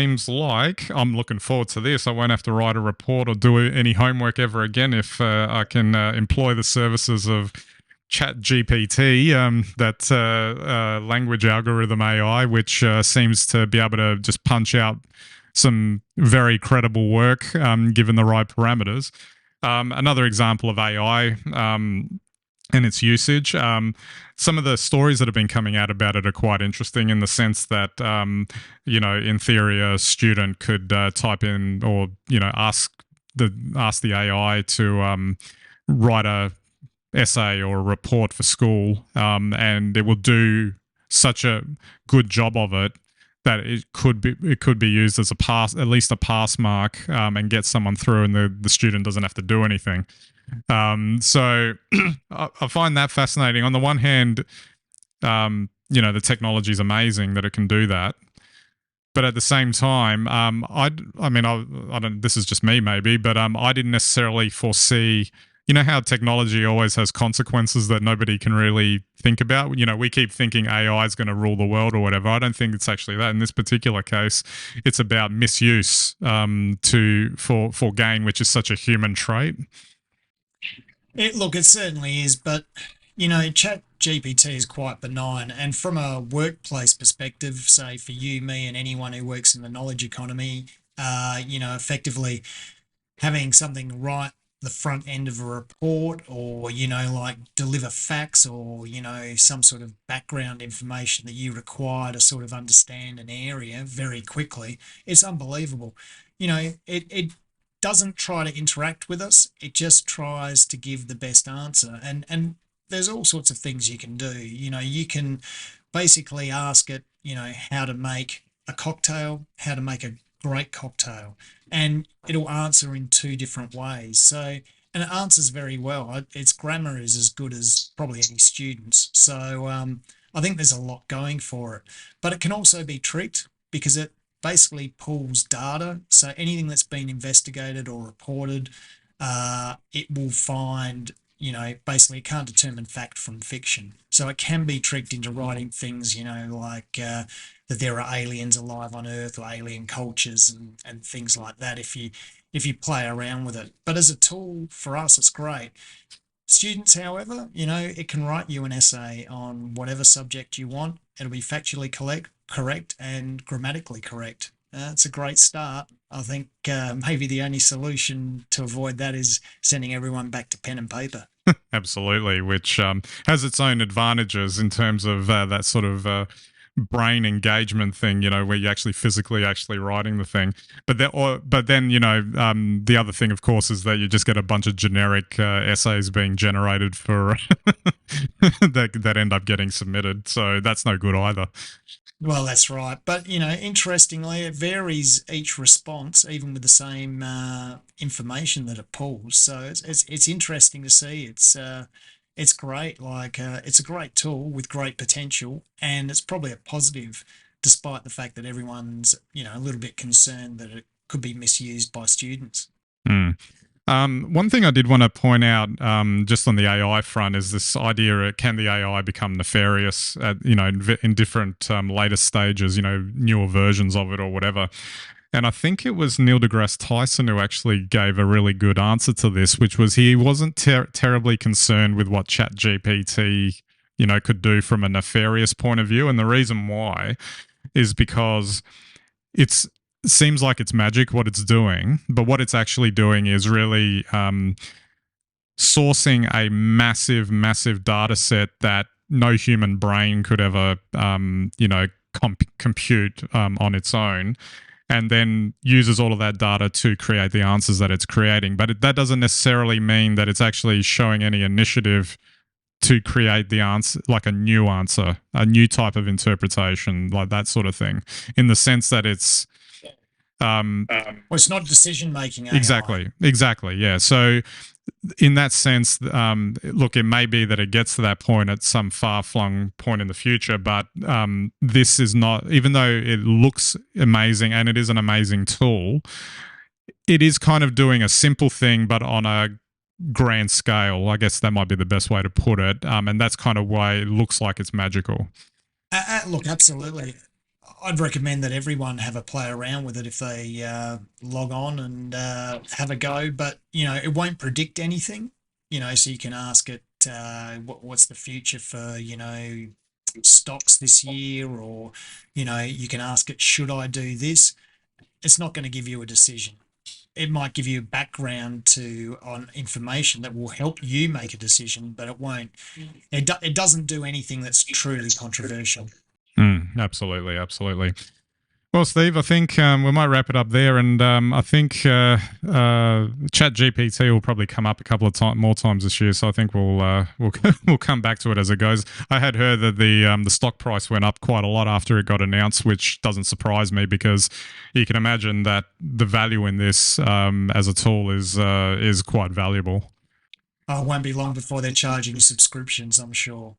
Seems like I'm looking forward to this. I won't have to write a report or do any homework ever again if I can employ the services of ChatGPT, that language algorithm AI, which seems to be able to just punch out some very credible work given the right parameters. Another example of AI and its usage. Some of the stories that have been coming out about it are quite interesting in the sense that, in theory, a student could type in or, ask the AI to write a essay or a report for school, and it will do such a good job of it that it could be used as a pass, at least a pass mark, and get someone through, and the student doesn't have to do anything. So I find that fascinating. On the one hand, the technology is amazing that it can do that, but at the same time, I don't. This is just me, maybe, but I didn't necessarily foresee. You know how technology always has consequences that nobody can really think about. We keep thinking AI is going to rule the world or whatever. I don't think it's actually that. In this particular case, it's about misuse for gain, which is such a human trait. It certainly is, but Chat GPT is quite benign. And from a workplace perspective, say for you, me, and anyone who works in the knowledge economy, effectively having something right the front end of a report, or like deliver facts, or some sort of background information that you require to sort of understand an area very quickly, it's unbelievable. It doesn't try to interact with us, it just tries to give the best answer. And there's all sorts of things you can do. You can basically ask it, how to make a cocktail, how to make a great cocktail, and it'll answer in two different ways. So, and it answers very well. Its grammar is as good as probably any student's. So, I think there's a lot going for it, but it can also be tricked because it basically pulls data. So anything that's been investigated or reported, it will find, basically it can't determine fact from fiction. So it can be tricked into writing things, like that there are aliens alive on Earth, or alien cultures, and things like that, if you play around with it. But as a tool for us, it's great. Students, however, it can write you an essay on whatever subject you want. It'll be factually correct and grammatically correct. It's a great start. I think maybe the only solution to avoid that is sending everyone back to pen and paper. Absolutely, which has its own advantages in terms of that sort of brain engagement thing, where you actually physically actually writing the thing. But then, the other thing, of course, is that you just get a bunch of generic essays being generated for that end up getting submitted. So that's no good either. Well, that's right. But, interestingly, it varies each response, even with the same information that it pulls. So it's interesting to see. It's great. Like it's a great tool with great potential, and it's probably a positive, despite the fact that everyone's a little bit concerned that it could be misused by students. Hmm. One thing I did want to point out, just on the AI front, is this idea: can the AI become nefarious at in different later stages, newer versions of it or whatever? And I think it was Neil deGrasse Tyson who actually gave a really good answer to this, which was he wasn't terribly concerned with what ChatGPT could do from a nefarious point of view, and the reason why is because it's seems like it's magic what it's doing, but what it's actually doing is really sourcing a massive, massive data set that no human brain could ever, compute on its own, and then uses all of that data to create the answers that it's creating. But that doesn't necessarily mean that it's actually showing any initiative to create the answer, like a new answer, a new type of interpretation, like that sort of thing, in the sense that it's Well, it's not decision making AI. exactly, yeah. So in that sense, look, it may be that it gets to that point at some far-flung point in the future, but this is not, even though it looks amazing and it is an amazing tool, it is kind of doing a simple thing, but on a grand scale. I guess that might be the best way to put it. And that's kind of why it looks like it's magical. Look, absolutely. I'd recommend that everyone have a play around with it if they log on and have a go. But it won't predict anything. So you can ask it what's the future for stocks this year, or you can ask it, should I do this? It's not going to give you a decision. It might give you background on information that will help you make a decision, but it won't. It doesn't do anything that's truly controversial. Absolutely, absolutely. Well, Steve, I think we might wrap it up there, and I think Chat GPT will probably come up a couple of more times this year. So I think we'll come back to it as it goes. I had heard that the stock price went up quite a lot after it got announced, which doesn't surprise me because you can imagine that the value in this as a tool is quite valuable. Oh, it won't be long before they're charging subscriptions, I'm sure.